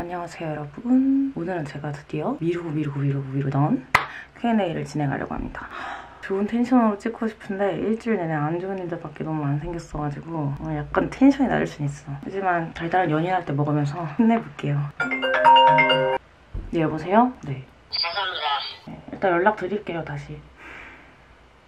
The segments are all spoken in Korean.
안녕하세요 여러분. 오늘은 제가 드디어 미루던 Q&A를 진행하려고 합니다. 좋은 텐션으로 찍고 싶은데 일주일 내내 안 좋은 일들밖에 너무 안 생겼어가지고 오늘 약간 텐션이 낮을 순 있어. 하지만 달달한 연인할 때 먹으면서 힘내볼게요. 네, 여보세요? 네. 감사합니다. 네, 일단 연락드릴게요 다시.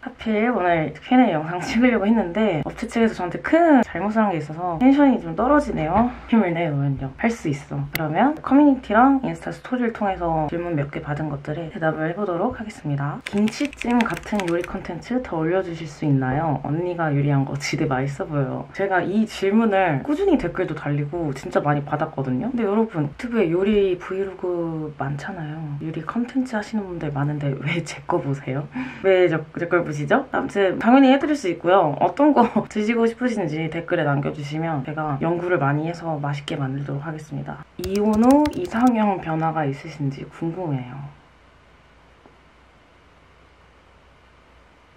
하필 오늘 Q&A 영상 찍으려고 했는데 업체 측에서 저한테 큰 잘못을 한 게 있어서 텐션이 좀 떨어지네요. 힘을 내면요. 할 수 있어. 그러면 커뮤니티랑 인스타 스토리를 통해서 질문 몇 개 받은 것들에 대답을 해보도록 하겠습니다. 김치찜 같은 요리 컨텐츠 더 올려주실 수 있나요? 언니가 요리한 거 지대 맛있어 보여요. 제가 이 질문을 꾸준히 댓글도 달리고 진짜 많이 받았거든요. 근데 여러분 유튜브에 요리 브이로그 많잖아요. 요리 컨텐츠 하시는 분들 많은데 왜 제 거 보세요? 왜 제 걸 보세요? 아무튼 당연히 해드릴 수 있고요. 어떤 거 드시고 싶으신지 댓글에 남겨주시면 제가 연구를 많이 해서 맛있게 만들도록 하겠습니다. 이혼 후 이상형 변화가 있으신지 궁금해요.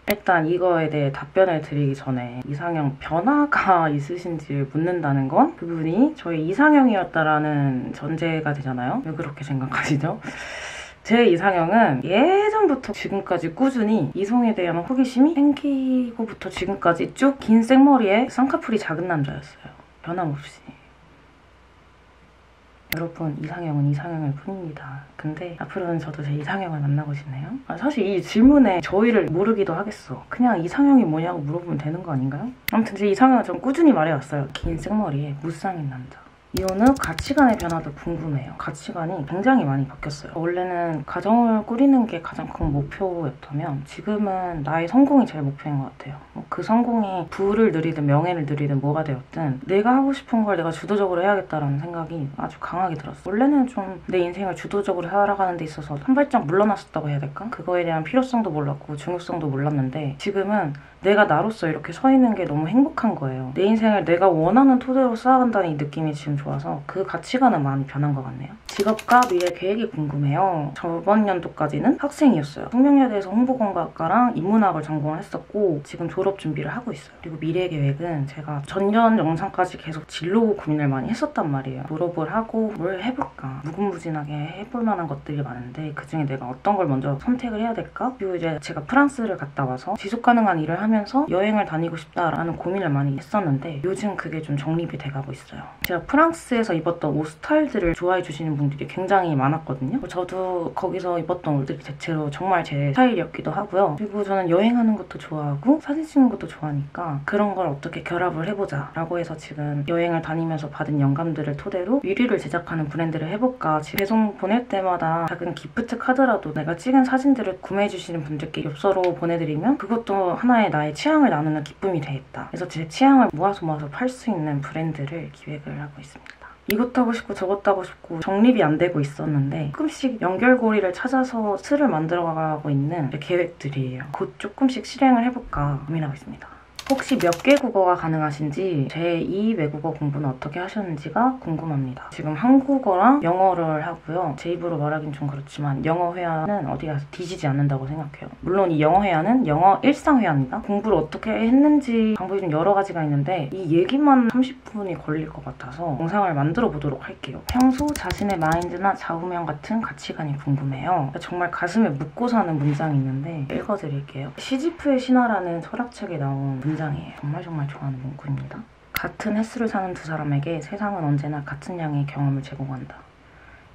일단 이거에 대해 답변을 드리기 전에 이상형 변화가 있으신지 묻는다는 건 그분이 저의 이상형이었다라는 전제가 되잖아요. 왜 그렇게 생각하시죠? 제 이상형은 예전부터 지금까지 꾸준히 이성에 대한 호기심이 생기고부터 지금까지 쭉 긴 생머리에 쌍꺼풀이 작은 남자였어요. 변함없이. 여러분, 이상형은 이상형일 뿐입니다. 근데 앞으로는 저도 제 이상형을 만나고 싶네요. 사실 이 질문에 저희를 모르기도 하겠어. 그냥 이상형이 뭐냐고 물어보면 되는 거 아닌가요? 아무튼 제 이상형은 전 꾸준히 말해왔어요. 긴 생머리에 무쌍인 남자. 이혼 후 가치관의 변화도 궁금해요. 가치관이 굉장히 많이 바뀌었어요. 원래는 가정을 꾸리는 게 가장 큰 목표였다면 지금은 나의 성공이 제일 목표인 것 같아요. 그 성공이 부를 누리든 명예를 누리든 뭐가 되었든 내가 하고 싶은 걸 내가 주도적으로 해야겠다라는 생각이 아주 강하게 들었어요. 원래는 좀 내 인생을 주도적으로 살아가는 데 있어서 한 발짝 물러났었다고 해야 될까? 그거에 대한 필요성도 몰랐고 중요성도 몰랐는데 지금은 내가 나로서 이렇게 서 있는 게 너무 행복한 거예요. 내 인생을 내가 원하는 토대로 쌓아간다는 이 느낌이 지금 좋아서 그 가치관은 많이 변한 것 같네요. 직업과 미래 계획이 궁금해요. 저번 연도까지는 학생이었어요. 성명여대에서 홍보공학과랑 인문학을 전공을 했었고 지금 졸업 준비를 하고 있어요. 그리고 미래 계획은 제가 전년 영상까지 계속 진로 고민을 많이 했었단 말이에요. 졸업을 하고 뭘 해볼까? 무궁무진하게 해볼 만한 것들이 많은데 그중에 내가 어떤 걸 먼저 선택을 해야 될까? 그리고 이제 제가 프랑스를 갔다 와서 지속가능한 일을 하면서 여행을 다니고 싶다라는 고민을 많이 했었는데 요즘 그게 좀 정립이 돼가고 있어요. 제가 프랑스에서 입었던 옷 스타일들을 좋아해 주시는 분들이 굉장히 많았거든요. 저도 거기서 입었던 옷들이 대체로 정말 제 스타일이었기도 하고요. 그리고 저는 여행하는 것도 좋아하고 사진 찍는 것도 좋아하니까 그런 걸 어떻게 결합을 해보자 라고 해서 지금 여행을 다니면서 받은 영감들을 토대로 위리를 제작하는 브랜드를 해볼까. 지금 배송 보낼 때마다 작은 기프트 카드라도 내가 찍은 사진들을 구매해 주시는 분들께 엽서로 보내드리면 그것도 하나의 나의 취향을 나누는 기쁨이 되겠다. 그래서 제 취향을 모아서 팔 수 있는 브랜드를 기획을 하고 있습니다. 이것도 하고 싶고 저것도 하고 싶고 정립이 안 되고 있었는데 조금씩 연결고리를 찾아서 틀을 만들어가고 있는 계획들이에요. 곧 조금씩 실행을 해볼까 고민하고 있습니다. 혹시 몇 개 국어가 가능하신지 제2 외국어 공부는 어떻게 하셨는지가 궁금합니다. 지금 한국어랑 영어를 하고요. 제 입으로 말하긴 좀 그렇지만 영어 회화는 어디 가서 뒤지지 않는다고 생각해요. 물론 이 영어 회화는 영어 일상 회화입니다. 공부를 어떻게 했는지 방법이 좀 여러 가지가 있는데 이 얘기만 30분이 걸릴 것 같아서 영상을 만들어 보도록 할게요. 평소 자신의 마인드나 좌우명 같은 가치관이 궁금해요. 정말 가슴에 묻고 사는 문장이 있는데 읽어드릴게요. 시지프의 신화라는 철학책에 나온 문장이에요. 정말 좋아하는 문구입니다. 같은 횟수를 사는 두 사람에게 세상은 언제나 같은 양의 경험을 제공한다.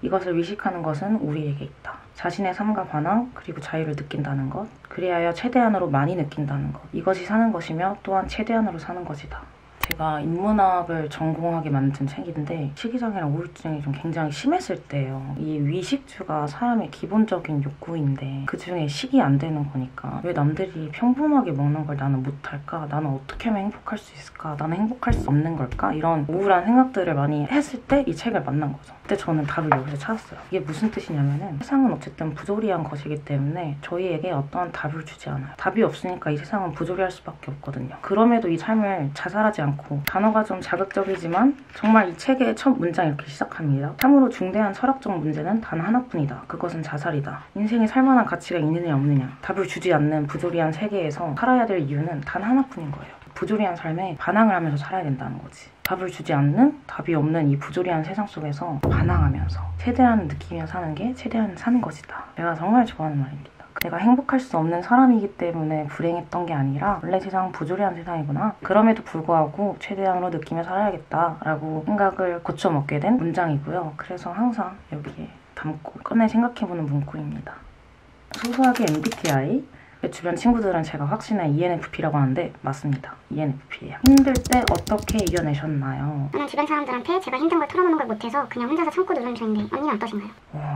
이것을 위식하는 것은 우리에게 있다. 자신의 삶과 반항 그리고 자유를 느낀다는 것, 그리하여 최대한으로 많이 느낀다는 것. 이것이 사는 것이며 또한 최대한으로 사는 것이다. 제가 인문학을 전공하게 만든 책인데 식이장애랑 우울증이 좀 굉장히 심했을 때예요. 이 위식주가 사람의 기본적인 욕구인데 그중에 식이 안 되는 거니까 왜 남들이 평범하게 먹는 걸 나는 못할까? 나는 어떻게 하면 행복할 수 있을까? 나는 행복할 수 없는 걸까? 이런 우울한 생각들을 많이 했을 때 이 책을 만난 거죠. 그때 저는 답을 여기서 찾았어요. 이게 무슨 뜻이냐면은 세상은 어쨌든 부조리한 것이기 때문에 저희에게 어떠한 답을 주지 않아요. 답이 없으니까 이 세상은 부조리할 수밖에 없거든요. 그럼에도 이 삶을 자살하지 않고 단어가 좀 자극적이지만 정말 이 책의 첫 문장이 이렇게 시작합니다. 참으로 중대한 철학적 문제는 단 하나뿐이다. 그것은 자살이다. 인생에 살만한 가치가 있느냐 없느냐 답을 주지 않는 부조리한 세계에서 살아야 될 이유는 단 하나뿐인 거예요. 부조리한 삶에 반항을 하면서 살아야 된다는 거지. 답을 주지 않는, 답이 없는 이 부조리한 세상 속에서 반항하면서 최대한 느끼며 사는 게 최대한 사는 것이다. 내가 정말 좋아하는 말입니다. 내가 행복할 수 없는 사람이기 때문에 불행했던 게 아니라 원래 세상은 부조리한 세상이구나. 그럼에도 불구하고 최대한으로 느끼며 살아야겠다라고 생각을 고쳐먹게 된 문장이고요. 그래서 항상 여기에 담고 꺼내 생각해보는 문구입니다. 소소하게 MBTI. 주변 친구들은 제가 확신해 ENFP라고 하는데 맞습니다. ENFP예요. 힘들 때 어떻게 이겨내셨나요? 저는 주변 사람들한테 제가 힘든 걸 털어놓는 걸 못해서 그냥 혼자서 참고 누르는 중인데 언니는 어떠신가요?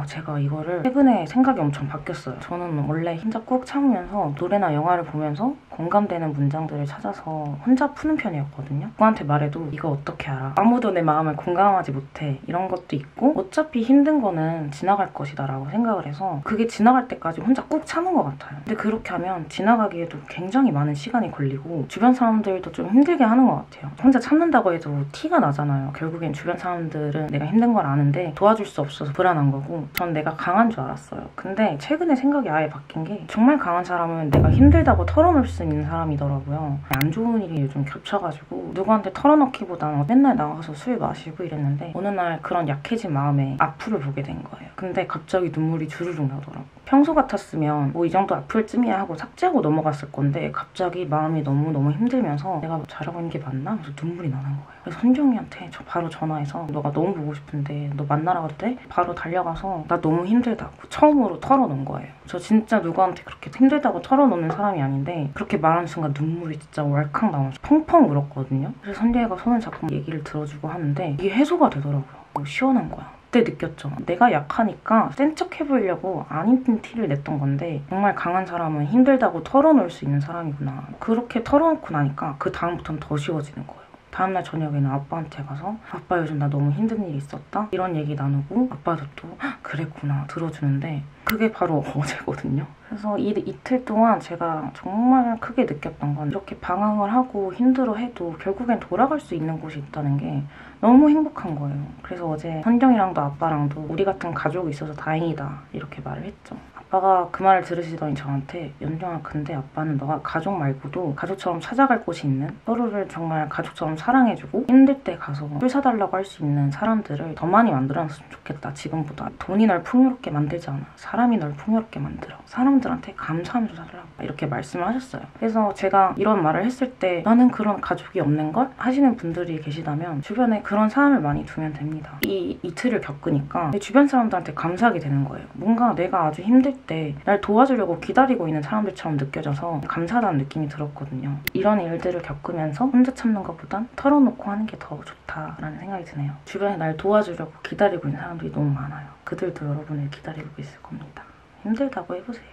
제가 이거를 최근에 생각이 엄청 바뀌었어요. 저는 원래 혼자 꾹 참으면서 노래나 영화를 보면서 공감되는 문장들을 찾아서 혼자 푸는 편이었거든요. 누구한테 말해도 이거 어떻게 알아? 아무도 내 마음을 공감하지 못해. 이런 것도 있고 어차피 힘든 거는 지나갈 것이다 라고 생각을 해서 그게 지나갈 때까지 혼자 꾹 참은 것 같아요. 근데 그렇게 하면 지나가기에도 굉장히 많은 시간이 걸리고 주변 사람들도 좀 힘들게 하는 것 같아요. 혼자 참는다고 해도 티가 나잖아요. 결국엔 주변 사람들은 내가 힘든 걸 아는데 도와줄 수 없어서 불안한 거고 전 내가 강한 줄 알았어요. 근데 최근에 생각이 아예 바뀐 게 정말 강한 사람은 내가 힘들다고 털어놓을 수 있는 사람이더라고요. 안 좋은 일이 요즘 겹쳐가지고 누구한테 털어놓기보다는 맨날 나가서 술 마시고 이랬는데 어느 날 그런 약해진 마음에 악플을 보게 된 거예요. 근데 갑자기 눈물이 주르륵 나더라고요. 평소 같았으면 뭐 이 정도 아플쯤이야 하고 삭제하고 넘어갔을 건데 갑자기 마음이 너무너무 힘들면서 내가 잘하고 있는 게 맞나? 그래서 눈물이 나는 거예요. 그래서 선정이한테 바로 전화해서 너가 너무 보고 싶은데 너 만나러 가도 돼? 바로 달려가서 나 너무 힘들다고 처음으로 털어놓은 거예요. 저 진짜 누구한테 그렇게 힘들다고 털어놓는 사람이 아닌데 그렇게 말하는 순간 눈물이 진짜 왈칵 나오면서 펑펑 울었거든요. 그래서 선재가 손을 잡고 얘기를 들어주고 하는데 이게 해소가 되더라고요. 시원한 거야. 그때 느꼈죠. 내가 약하니까 센 척 해보려고 안 힘든 티를 냈던 건데 정말 강한 사람은 힘들다고 털어놓을 수 있는 사람이구나. 그렇게 털어놓고 나니까 그 다음부터는 더 쉬워지는 거예요. 다음날 저녁에는 아빠한테 가서 아빠 요즘 나 너무 힘든 일이 있었다? 이런 얘기 나누고 아빠도 또 그랬구나 들어주는데 그게 바로 어제거든요. 그래서 이틀 동안 제가 정말 크게 느꼈던 건 이렇게 방황을 하고 힘들어해도 결국엔 돌아갈 수 있는 곳이 있다는 게 너무 행복한 거예요. 그래서 어제 선정이랑도 아빠랑도 우리 같은 가족이 있어서 다행이다 이렇게 말을 했죠. 아빠가 그 말을 들으시더니 저한테 연정아 근데 아빠는 너가 가족 말고도 가족처럼 찾아갈 곳이 있는 서로를 정말 가족처럼 사랑해주고 힘들 때 가서 술 사달라고 할 수 있는 사람들을 더 많이 만들어놨으면 좋겠다. 지금보다 돈이 널 풍요롭게 만들지 않아. 사람이 널 풍요롭게 만들어. 사람들한테 감사하면서 살라고 이렇게 말씀을 하셨어요. 그래서 제가 이런 말을 했을 때 나는 그런 가족이 없는 걸 하시는 분들이 계시다면 주변에 그런 사람을 많이 두면 됩니다. 이 이틀을 겪으니까 내 주변 사람들한테 감사하게 되는 거예요. 뭔가 내가 아주 힘들 때 날 도와주려고 기다리고 있는 사람들처럼 느껴져서 감사하다는 느낌이 들었거든요. 이런 일들을 겪으면서 혼자 참는 것보단 털어놓고 하는 게 더 좋다라는 생각이 드네요. 주변에 날 도와주려고 기다리고 있는 사람들이 너무 많아요. 그들도 여러분을 기다리고 있을 겁니다. 힘들다고 해보세요.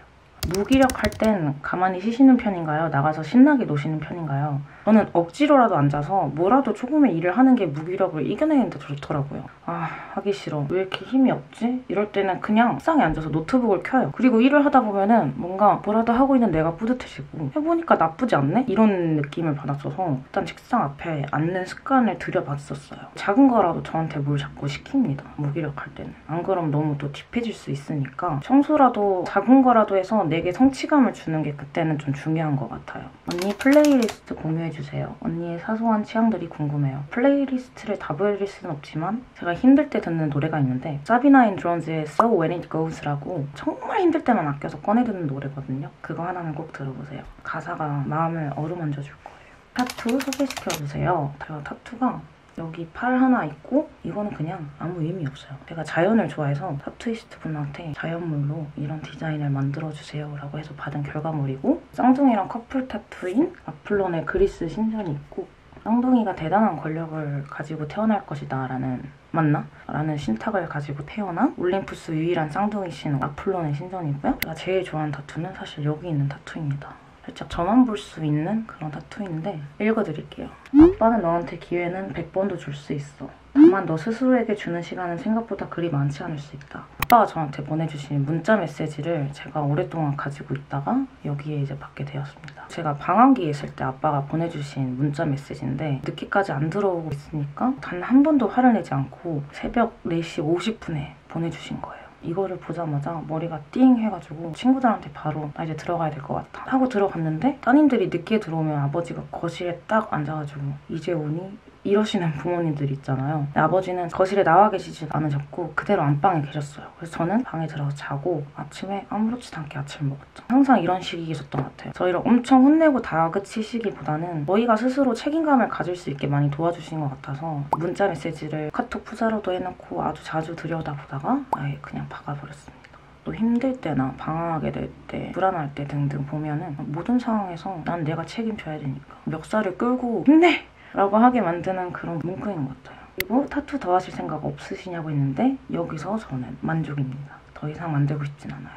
무기력할 땐 가만히 쉬시는 편인가요? 나가서 신나게 노시는 편인가요? 저는 억지로라도 앉아서 뭐라도 조금의 일을 하는 게 무기력을 이겨내는 데 좋더라고요. 하기 싫어. 왜 이렇게 힘이 없지? 이럴 때는 그냥 책상에 앉아서 노트북을 켜요. 그리고 일을 하다 보면은 뭔가 뭐라도 하고 있는 내가 뿌듯해지고 해보니까 나쁘지 않네? 이런 느낌을 받았어서 일단 책상 앞에 앉는 습관을 들여봤었어요. 작은 거라도 저한테 뭘 자꾸 시킵니다. 무기력할 때는. 안 그러면 너무 또 딥해질 수 있으니까 청소라도 작은 거라도 해서 내게 성취감을 주는 게 그때는 좀 중요한 것 같아요. 언니 플레이리스트 공유해주세요. 언니의 사소한 취향들이 궁금해요. 플레이리스트를 다 보여드릴 수는 없지만 제가 힘들 때 듣는 노래가 있는데 사비나 인 드론즈의 So When It Goes라고 정말 힘들 때만 아껴서 꺼내 듣는 노래거든요. 그거 하나는 꼭 들어보세요. 가사가 마음을 어루만져 줄 거예요. 타투 소개시켜주세요. 제가 타투가 여기 팔 하나 있고 이거는 그냥 아무 의미 없어요. 제가 자연을 좋아해서 타투이스트 분한테 자연물로 이런 디자인을 만들어주세요 라고 해서 받은 결과물이고 쌍둥이랑 커플 타투인 아플론의 그리스 신전이 있고 쌍둥이가 대단한 권력을 가지고 태어날 것이다 라는 신탁을 가지고 태어난 올림푸스 유일한 쌍둥이 신 아플론의 신전이고요. 제가 제일 좋아하는 타투는 사실 여기 있는 타투입니다. 살짝 저만 볼 수 있는 그런 타투인데 읽어드릴게요. 아빠는 너한테 기회는 100번도 줄 수 있어. 다만 너 스스로에게 주는 시간은 생각보다 그리 많지 않을 수 있다. 아빠가 저한테 보내주신 문자 메시지를 제가 오랫동안 가지고 있다가 여기에 이제 받게 되었습니다. 제가 방황기에 있을 때 아빠가 보내주신 문자 메시지인데 늦게까지 안 들어오고 있으니까 단 한 번도 화를 내지 않고 새벽 4시 50분에 보내주신 거예요. 이거를 보자마자 머리가 띵 해가지고 친구들한테 바로 나 이제 들어가야 될 것 같아 하고 들어갔는데 따님들이 늦게 들어오면 아버지가 거실에 딱 앉아가지고 이제 오니? 이러시는 부모님들 있잖아요. 아버지는 거실에 나와 계시지 않으셨고 그대로 안방에 계셨어요. 그래서 저는 방에 들어가서 자고 아침에 아무렇지도 않게 아침을 먹었죠. 항상 이런 식이 계셨던 것 같아요. 저희를 엄청 혼내고 다그치시기보다는 저희가 스스로 책임감을 가질 수 있게 많이 도와주신 것 같아서 문자 메시지를 카톡 푸자로도 해놓고 아주 자주 들여다보다가 아예 그냥 박아버렸습니다. 또 힘들 때나 방황하게 될 때, 불안할 때 등등 보면은 모든 상황에서 난 내가 책임져야 되니까 멱살을 끌고 힘내! 라고 하게 만드는 그런 문구인 것 같아요. 그리고 타투 더 하실 생각 없으시냐고 했는데 여기서 저는 만족입니다. 더 이상 만들고 싶진 않아요.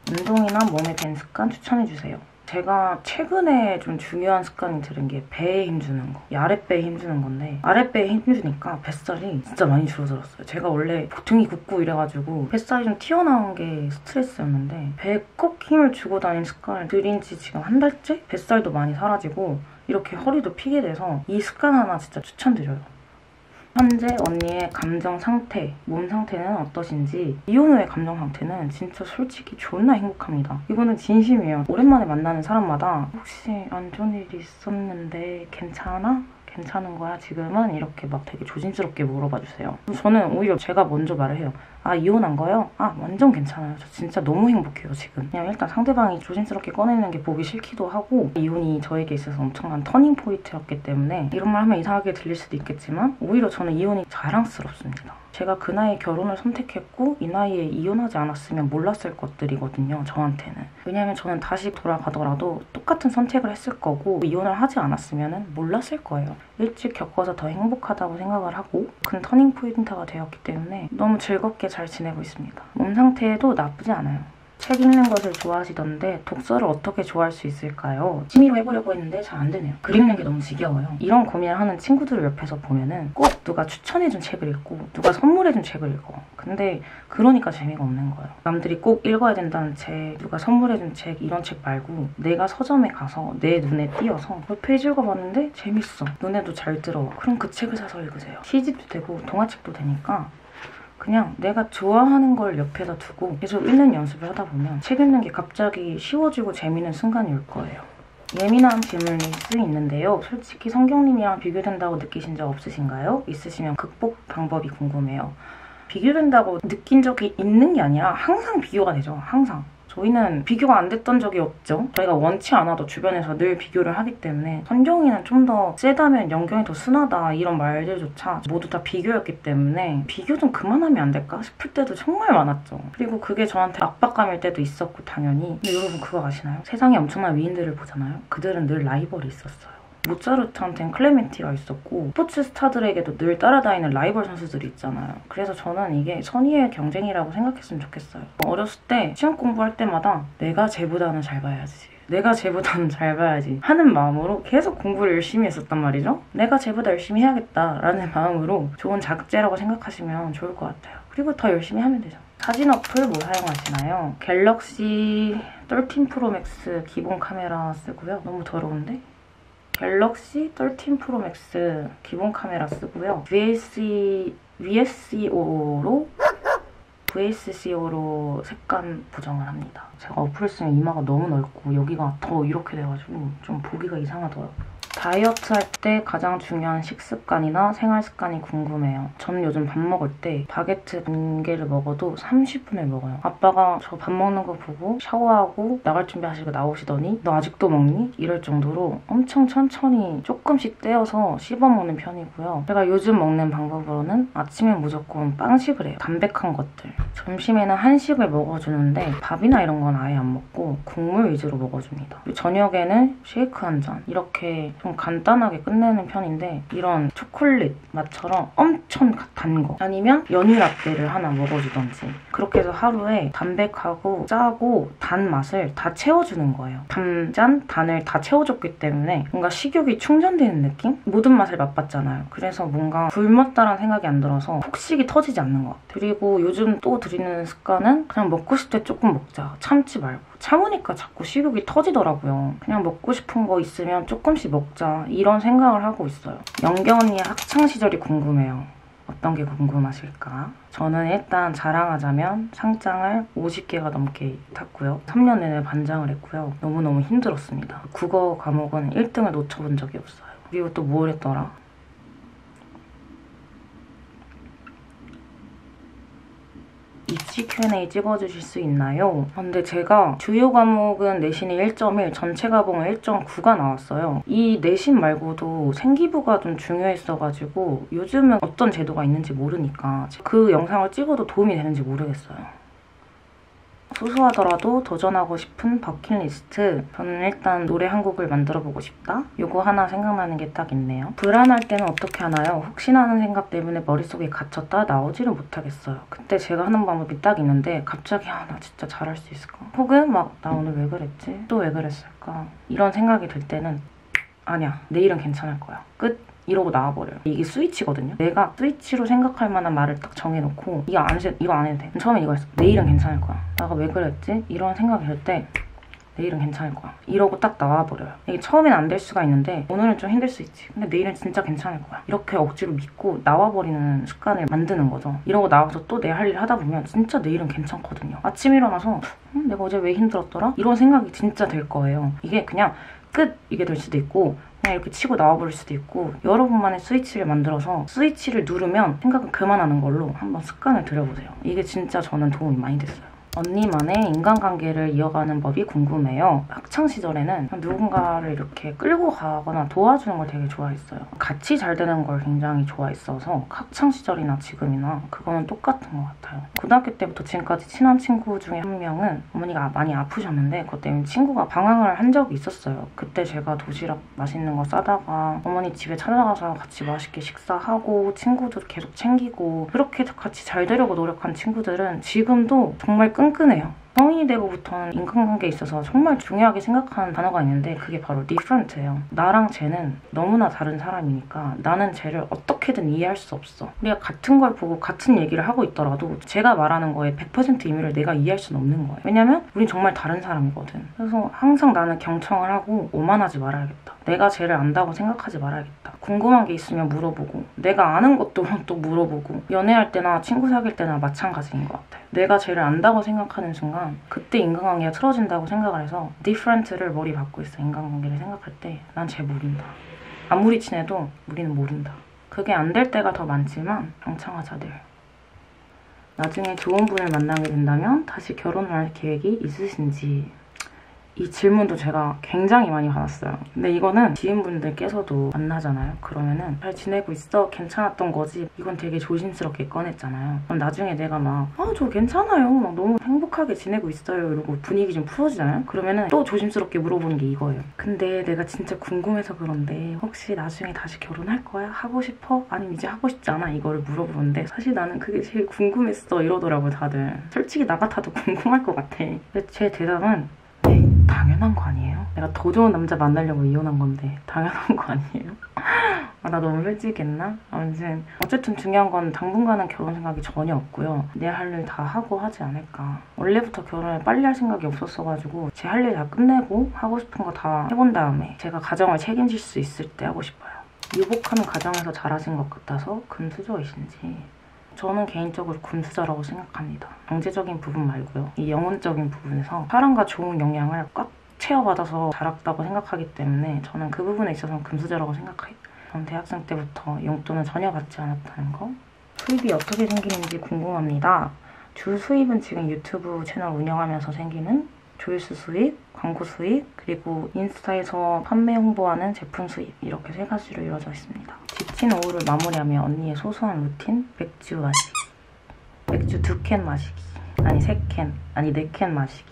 운동이나 몸에 밴 습관 추천해주세요. 제가 최근에 좀 중요한 습관이 들은 게 배에 힘주는 거. 이 아랫배에 힘주는 건데 아랫배에 힘주니까 뱃살이 진짜 많이 줄어들었어요. 제가 원래 등이 굽고 이래가지고 뱃살이 좀 튀어나온 게 스트레스였는데 배에 꼭 힘을 주고 다니는 습관을 들인 지 지금 한 달째? 뱃살도 많이 사라지고 이렇게 허리도 피게 돼서 이 습관 하나 진짜 추천드려요. 현재 언니의 감정 상태, 몸 상태는 어떠신지. 이혼 후의 감정 상태는 진짜 솔직히 존나 행복합니다. 이거는 진심이에요. 오랜만에 만나는 사람마다 혹시 안 좋은 일이 있었는데 괜찮아? 괜찮은 거야 지금은? 이렇게 막 되게 조심스럽게 물어봐 주세요. 저는 오히려 제가 먼저 말을 해요. 아 이혼한 거요? 아 완전 괜찮아요. 저 진짜 너무 행복해요 지금. 그냥 일단 상대방이 조심스럽게 꺼내는 게 보기 싫기도 하고 이혼이 저에게 있어서 엄청난 터닝 포인트였기 때문에 이런 말 하면 이상하게 들릴 수도 있겠지만 오히려 저는 이혼이 자랑스럽습니다. 제가 그 나이에 결혼을 선택했고 이 나이에 이혼하지 않았으면 몰랐을 것들이거든요. 저한테는. 왜냐면 저는 다시 돌아가더라도 똑같은 선택을 했을 거고 이혼을 하지 않았으면 몰랐을 거예요. 일찍 겪어서 더 행복하다고 생각을 하고 큰 터닝 포인트가 되었기 때문에 너무 즐겁게 잘 지내고 있습니다. 몸 상태도 나쁘지 않아요. 책 읽는 것을 좋아하시던데 독서를 어떻게 좋아할 수 있을까요? 취미로 해보려고 했는데 잘 안 되네요. 글 읽는 게 너무 지겨워요. 이런 고민을 하는 친구들을 옆에서 보면은 꼭 누가 추천해준 책을 읽고 누가 선물해준 책을 읽어. 근데 그러니까 재미가 없는 거예요. 남들이 꼭 읽어야 된다는 책, 누가 선물해준 책 이런 책 말고 내가 서점에 가서 내 눈에 띄어서 몇 페이지 읽어봤는데 재밌어. 눈에도 잘 들어와. 그럼 그 책을 사서 읽으세요. 시집도 되고 동화책도 되니까 그냥 내가 좋아하는 걸 옆에다 두고 계속 읽는 연습을 하다 보면 책 읽는 게 갑자기 쉬워지고 재미있는 순간이 올 거예요. 예민한 질문일 수 있는데요. 솔직히 성경님이랑 비교된다고 느끼신 적 없으신가요? 있으시면 극복 방법이 궁금해요. 비교된다고 느낀 적이 있는 게 아니라 항상 비교가 되죠. 항상. 저희는 비교가 안 됐던 적이 없죠. 저희가 원치 않아도 주변에서 늘 비교를 하기 때문에 성경이는 좀 더 세다면 영경이 더 순하다 이런 말들조차 모두 다 비교였기 때문에 비교 좀 그만하면 안 될까 싶을 때도 정말 많았죠. 그리고 그게 저한테 압박감일 때도 있었고 당연히. 근데 여러분 그거 아시나요? 세상에 엄청난 위인들을 보잖아요. 그들은 늘 라이벌이 있었어요. 모차르트한테는 클레멘티가 있었고 스포츠 스타들에게도 늘 따라다니는 라이벌 선수들이 있잖아요. 그래서 저는 이게 선의의 경쟁이라고 생각했으면 좋겠어요. 어렸을 때 시험 공부할 때마다 내가 쟤보다는 잘 봐야지. 내가 쟤보다는 잘 봐야지 하는 마음으로 계속 공부를 열심히 했었단 말이죠. 내가 쟤보다 열심히 해야겠다라는 마음으로 좋은 자극제라고 생각하시면 좋을 것 같아요. 그리고 더 열심히 하면 되죠. 사진 어플 뭐 사용하시나요? 갤럭시 13 프로 맥스 기본 카메라 쓰고요. 너무 더러운데? 갤럭시 13 프로 맥스 기본 카메라 쓰고요. VSCO로 색감 보정을 합니다. 제가 어플을 쓰면 이마가 너무 넓고 여기가 더 이렇게 돼가지고 좀 보기가 이상하더라고요. 다이어트 할 때 가장 중요한 식습관이나 생활습관이 궁금해요. 저는 요즘 밥 먹을 때 바게트 반 개를 먹어도 30분을 먹어요. 아빠가 저 밥 먹는 거 보고 샤워하고 나갈 준비하시고 나오시더니 너 아직도 먹니? 이럴 정도로 엄청 천천히 조금씩 떼어서 씹어 먹는 편이고요. 제가 요즘 먹는 방법으로는 아침엔 무조건 빵식을 해요. 담백한 것들. 점심에는 한식을 먹어주는데 밥이나 이런 건 아예 안 먹고 국물 위주로 먹어줍니다. 그리고 저녁에는 쉐이크 한 잔. 이렇게 좀 간단하게 끝내는 편인데 이런 초콜릿 맛처럼 엄청 단 거 아니면 연유 라떼를 하나 먹어주던지 그렇게 해서 하루에 담백하고 짜고 단 맛을 다 채워주는 거예요. 단짠, 단을 다 채워줬기 때문에 뭔가 식욕이 충전되는 느낌? 모든 맛을 맛봤잖아요. 그래서 뭔가 굶었다라는 생각이 안 들어서 폭식이 터지지 않는 것 같아요. 그리고 요즘 또 들이는 습관은 그냥 먹고 싶을 때 조금 먹자. 참지 말고. 참으니까 자꾸 식욕이 터지더라고요. 그냥 먹고 싶은 거 있으면 조금씩 먹자 이런 생각을 하고 있어요. 영경 언니의 학창시절이 궁금해요. 어떤 게 궁금하실까? 저는 일단 자랑하자면 상장을 50개가 넘게 탔고요. 3년 내내 반장을 했고요. 너무너무 힘들었습니다. 국어 과목은 1등을 놓쳐본 적이 없어요. 그리고 또 뭘 했더라? 입시 Q&A 찍어주실 수 있나요? 근데 제가 주요 과목은 내신이 1.1, 전체 과목은 1.9가 나왔어요. 이 내신 말고도 생기부가 좀 중요했어가지고 요즘은 어떤 제도가 있는지 모르니까 그 영상을 찍어도 도움이 되는지 모르겠어요. 소소하더라도 도전하고 싶은 버킷리스트. 저는 일단 노래 한 곡을 만들어보고 싶다. 요거 하나 생각나는 게 딱 있네요. 불안할 때는 어떻게 하나요? 혹시나 하는 생각 때문에 머릿속에 갇혔다 나오지를 못하겠어요. 그때 제가 하는 방법이 딱 있는데 갑자기 나 진짜 잘할 수 있을까? 혹은 막 나 오늘 왜 그랬지? 또 왜 그랬을까? 이런 생각이 들 때는 아니야, 내일은 괜찮을 거야. 끝. 이러고 나와버려요. 이게 스위치거든요. 내가 스위치로 생각할 만한 말을 딱 정해놓고 이거 안 해도 돼. 처음에 이거 했어. 내일은 괜찮을 거야. 내가 왜 그랬지? 이런 생각이 들 때 내일은 괜찮을 거야. 이러고 딱 나와버려요. 이게 처음엔 안 될 수가 있는데 오늘은 좀 힘들 수 있지. 근데 내일은 진짜 괜찮을 거야. 이렇게 억지로 믿고 나와버리는 습관을 만드는 거죠. 이러고 나와서 또 내 할 일 하다 보면 진짜 내일은 괜찮거든요. 아침 일어나서 내가 어제 왜 힘들었더라? 이런 생각이 진짜 들 거예요. 이게 그냥 끝! 이게 될 수도 있고 그냥 이렇게 치고 나와버릴 수도 있고 여러분만의 스위치를 만들어서 스위치를 누르면 생각은 그만하는 걸로 한번 습관을 들여보세요. 이게 진짜 저는 도움이 많이 됐어요. 언니만의 인간관계를 이어가는 법이 궁금해요. 학창시절에는 누군가를 이렇게 끌고 가거나 도와주는 걸 되게 좋아했어요. 같이 잘 되는 걸 굉장히 좋아했어서 학창시절이나 지금이나 그거는 똑같은 것 같아요. 고등학교 때부터 지금까지 친한 친구 중에 한 명은 어머니가 많이 아프셨는데 그것 때문에 친구가 방황을 한 적이 있었어요. 그때 제가 도시락 맛있는 거 싸다가 어머니 집에 찾아가서 같이 맛있게 식사하고 친구들 계속 챙기고 그렇게 같이 잘 되려고 노력한 친구들은 지금도 정말 끈끈해요. 성인이 되고부터는 인간관계에 있어서 정말 중요하게 생각하는 단어가 있는데 그게 바로 different예요. 나랑 쟤는 너무나 다른 사람이니까 나는 쟤를 어떻게든 이해할 수 없어. 우리가 같은 걸 보고 같은 얘기를 하고 있더라도 제가 말하는 거에 100% 의미를 내가 이해할 수는 없는 거예요. 왜냐면 우린 정말 다른 사람이거든. 그래서 항상 나는 경청을 하고 오만하지 말아야겠다. 내가 쟤를 안다고 생각하지 말아야겠다. 궁금한 게 있으면 물어보고 내가 아는 것도 또 물어보고 연애할 때나 친구 사귈 때나 마찬가지인 것 같아요. 내가 쟤를 안다고 생각하는 순간 그때 인간관계가 틀어진다고 생각을 해서 different를 머리 받고 있어. 인간관계를 생각할 때 난 쟤 모른다. 아무리 친해도 우리는 모른다. 그게 안 될 때가 더 많지만 경청하자들. 나중에 좋은 분을 만나게 된다면 다시 결혼을 할 계획이 있으신지. 이 질문도 제가 굉장히 많이 받았어요. 근데 이거는 지인분들께서도 만나잖아요. 그러면은 잘 지내고 있어? 괜찮았던 거지? 이건 되게 조심스럽게 꺼냈잖아요. 그럼 나중에 내가 막 저 괜찮아요. 막 너무 행복하게 지내고 있어요. 이러고 분위기 좀 풀어지잖아요. 그러면은 또 조심스럽게 물어보는 게 이거예요. 근데 내가 진짜 궁금해서 그런데 혹시 나중에 다시 결혼할 거야? 하고 싶어? 아니면 이제 하고 싶지 않아? 이거를 물어보는데 사실 나는 그게 제일 궁금했어 이러더라고요 다들. 솔직히 나 같아도 궁금할 것 같아. 근데 제 대답은 네, 당연한 거 아니에요? 내가 더 좋은 남자 만나려고 이혼한 건데 당연한 거 아니에요? 나 너무 솔직했나? 아무튼 어쨌든 중요한 건 당분간은 결혼 생각이 전혀 없고요. 내 할 일 다 하고 하지 않을까. 원래부터 결혼을 빨리 할 생각이 없었어가지고 제 할 일 다 끝내고 하고 싶은 거 다 해본 다음에 제가 가정을 책임질 수 있을 때 하고 싶어요. 유복하는 가정에서 자라신 것 같아서 금수저이신지. 저는 개인적으로 금수저라고 생각합니다. 경제적인 부분 말고요. 이 영혼적인 부분에서 사람과 좋은 영향을 꽉 채워받아서 자랐다고 생각하기 때문에 저는 그 부분에 있어서는 금수저라고 생각해요. 전 대학생 때부터 용돈을 전혀 받지 않았다는 거. 수입이 어떻게 생기는지 궁금합니다. 주 수입은 지금 유튜브 채널 운영하면서 생기는 조회수 수입, 광고 수입, 그리고 인스타에서 판매 홍보하는 제품 수입 이렇게 세 가지로 이루어져 있습니다. 지친 오후를 마무리하며 언니의 소소한 루틴, 맥주 마시기. 맥주 2캔 마시기. 아니 3캔, 아니 4캔 마시기.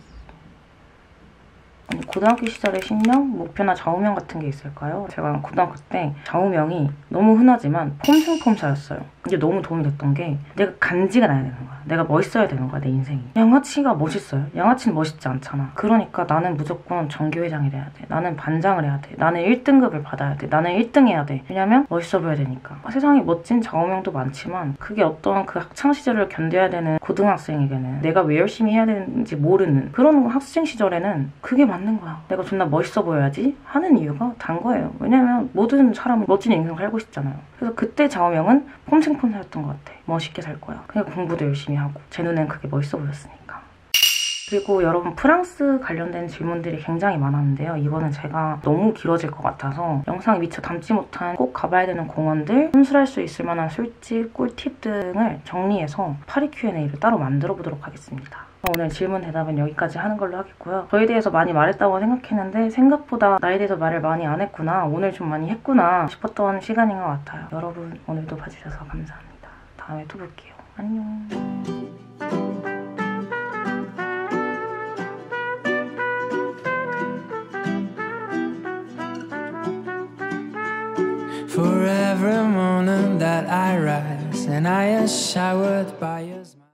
고등학교 시절의 신명, 목표나 좌우명 같은 게 있을까요? 제가 고등학교 때 좌우명이 너무 흔하지만 폼생폼사였어요. 이게 너무 도움이 됐던 게 내가 간지가 나야 되는 거야. 내가 멋있어야 되는 거야, 내 인생이. 양아치가 멋있어요. 양아치는 멋있지 않잖아. 그러니까 나는 무조건 정교회장이 돼야 돼. 나는 반장을 해야 돼. 나는 1등급을 받아야 돼. 나는 1등 해야 돼. 왜냐면 멋있어 보여야 되니까. 세상에 멋진 좌우명도 많지만 그게 어떤 그 학창시절을 견뎌야 되는 고등학생에게는 내가 왜 열심히 해야 되는지 모르는 그런 학생 시절에는 그게 맞는 거야. 내가 존나 멋있어 보여야지 하는 이유가 단 거예요. 왜냐면 모든 사람은 멋진 인생을 살고 싶잖아요. 그래서 그때 좌우명은 폼생폼사였던 것 같아. 멋있게 살 거야. 그냥 공부도 열심히 하고 제 눈엔 그게 멋있어 보였으니까. 그리고 여러분 프랑스 관련된 질문들이 굉장히 많았는데요. 이거는 제가 너무 길어질 것 같아서 영상에 미처 담지 못한 꼭 가봐야 되는 공원들, 혼술할 수 있을 만한 술집, 꿀팁 등을 정리해서 파리 Q&A를 따로 만들어 보도록 하겠습니다. 오늘 질문 대답은 여기까지 하는 걸로 하겠고요. 저에 대해서 많이 말했다고 생각했는데 생각보다 나에 대해서 말을 많이 안 했구나, 오늘 좀 많이 했구나 싶었던 시간인 것 같아요. 여러분 오늘도 봐주셔서 감사합니다. 다음에 또 볼게요. 안녕. For every morning that I rise and I am showered by your smile.